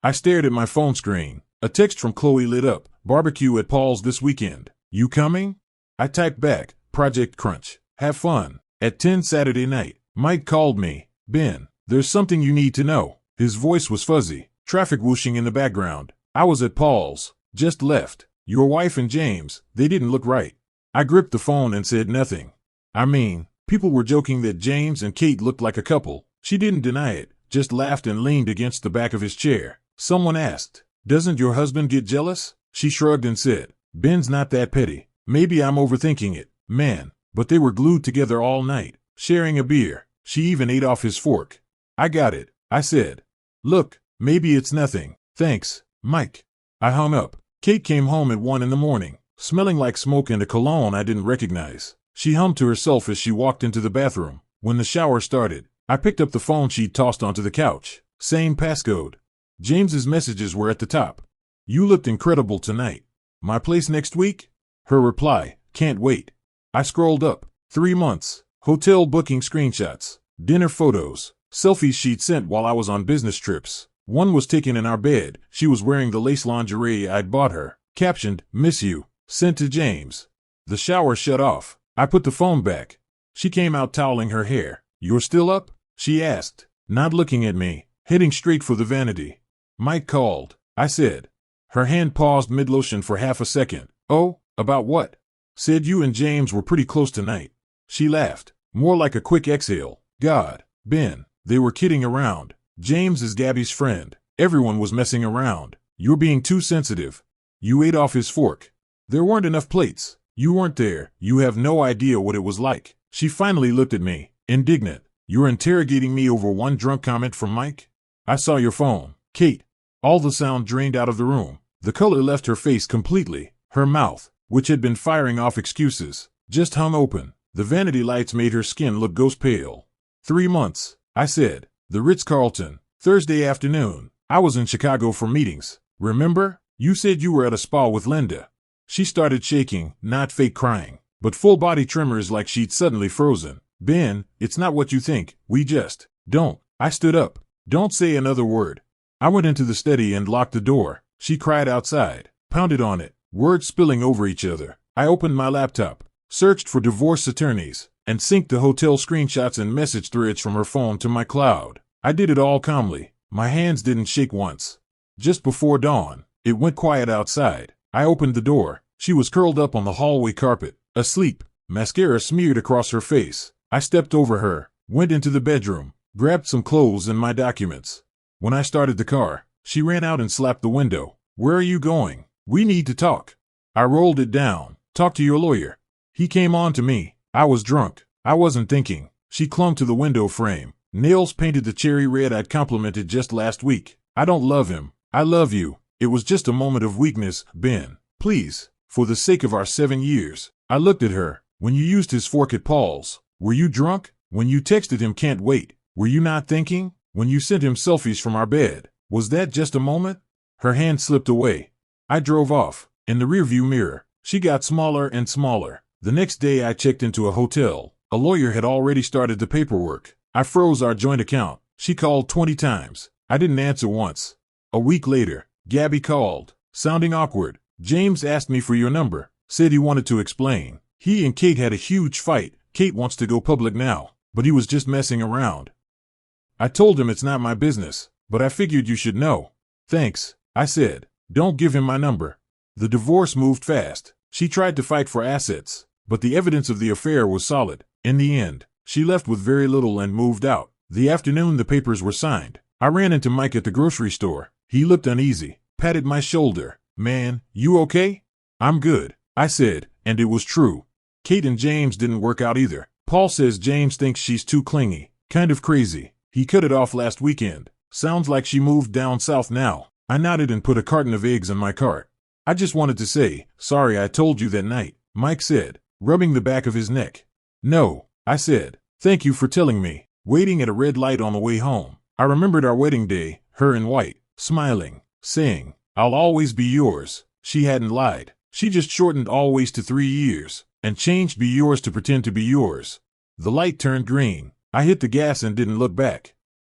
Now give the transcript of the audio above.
I stared at my phone screen. A text from Chloe lit up. Barbecue at Paul's this weekend. You coming? I typed back. Project Crunch. Have fun. At 10 Saturday night. Mike called me. Ben, there's something you need to know. His voice was fuzzy. Traffic whooshing in the background. I was at Paul's. Just left. Your wife and James, they didn't look right. I gripped the phone and said nothing. I mean, people were joking that James and Kate looked like a couple. She didn't deny it, just laughed and leaned against the back of his chair. Someone asked, "Doesn't your husband get jealous?" She shrugged and said, "Ben's not that petty. Maybe I'm overthinking it, man." But they were glued together all night, sharing a beer. She even ate off his fork. I got it, I said. Look, maybe it's nothing. Thanks, Mike. I hung up. Kate came home at 1 in the morning, smelling like smoke and a cologne I didn't recognize. She hummed to herself as she walked into the bathroom. When the shower started, I picked up the phone she'd tossed onto the couch. Same passcode. James's messages were at the top. You looked incredible tonight. My place next week? Her reply, can't wait. I scrolled up. 3 months. Hotel booking screenshots. Dinner photos. Selfies she'd sent while I was on business trips. One was taken in our bed. She was wearing the lace lingerie I'd bought her. Captioned, "Miss you." Sent to James. The shower shut off. I put the phone back. She came out toweling her hair. You're still up? She asked, not looking at me, heading straight for the vanity. Mike called, I said. Her hand paused mid-lotion for half a second. Oh, about what? Said you and James were pretty close tonight. She laughed, more like a quick exhale. God, Ben, they were kidding around. James is Gabby's friend. Everyone was messing around. You're being too sensitive. You ate off his fork. There weren't enough plates. You weren't there. You have no idea what it was like. She finally looked at me, indignant. You're interrogating me over one drunk comment from Mike? I saw your phone, Kate. All the sound drained out of the room. The color left her face completely. Her mouth, which had been firing off excuses, just hung open. The vanity lights made her skin look ghost pale. 3 months, I said. The Ritz-Carlton, Thursday afternoon. I was in Chicago for meetings. Remember? You said you were at a spa with Linda. She started shaking, not fake crying, but full body tremors like she'd suddenly frozen. Ben, it's not what you think. We just don't. I stood up. Don't say another word. I went into the study and locked the door. She cried outside, pounded on it, words spilling over each other. I opened my laptop, searched for divorce attorneys, and synced the hotel screenshots and message threads from her phone to my cloud. I did it all calmly. My hands didn't shake once. Just before dawn, it went quiet outside. I opened the door. She was curled up on the hallway carpet, asleep, mascara smeared across her face. I stepped over her, went into the bedroom, grabbed some clothes and my documents. When I started the car, she ran out and slapped the window. Where are you going? We need to talk. I rolled it down. Talk to your lawyer. He came on to me. I was drunk. I wasn't thinking. She clung to the window frame. Nails painted the cherry red I'd complimented just last week. I don't love him. I love you. It was just a moment of weakness, Ben. Please, for the sake of our 7 years. I looked at her. When you used his fork at Paul's, were you drunk? When you texted him can't wait, were you not thinking? When you sent him selfies from our bed, was that just a moment? Her hand slipped away. I drove off. In the rearview mirror, she got smaller and smaller. The next day I checked into a hotel. A lawyer had already started the paperwork. I froze our joint account. She called 20 times. I didn't answer once. A week later, Gabby called, sounding awkward. James asked me for your number, said he wanted to explain. He and Kate had a huge fight. Kate wants to go public now, but he was just messing around. I told him it's not my business, but I figured you should know. Thanks, I said. Don't give him my number. The divorce moved fast. She tried to fight for assets, but the evidence of the affair was solid. In the end, she left with very little and moved out. The afternoon the papers were signed, I ran into Mike at the grocery store. He looked uneasy, patted my shoulder. Man, you okay? I'm good, I said, and it was true. Kate and James didn't work out either. Paul says James thinks she's too clingy, kind of crazy. He cut it off last weekend. Sounds like she moved down south now. I nodded and put a carton of eggs in my cart. I just wanted to say, sorry I told you that night, Mike said, rubbing the back of his neck. No, I said, thank you for telling me. Waiting at a red light on the way home, I remembered our wedding day, her in white, smiling, saying, I'll always be yours. She hadn't lied. She just shortened always to 3 years, and changed be yours to pretend to be yours. The light turned green. I hit the gas and didn't look back.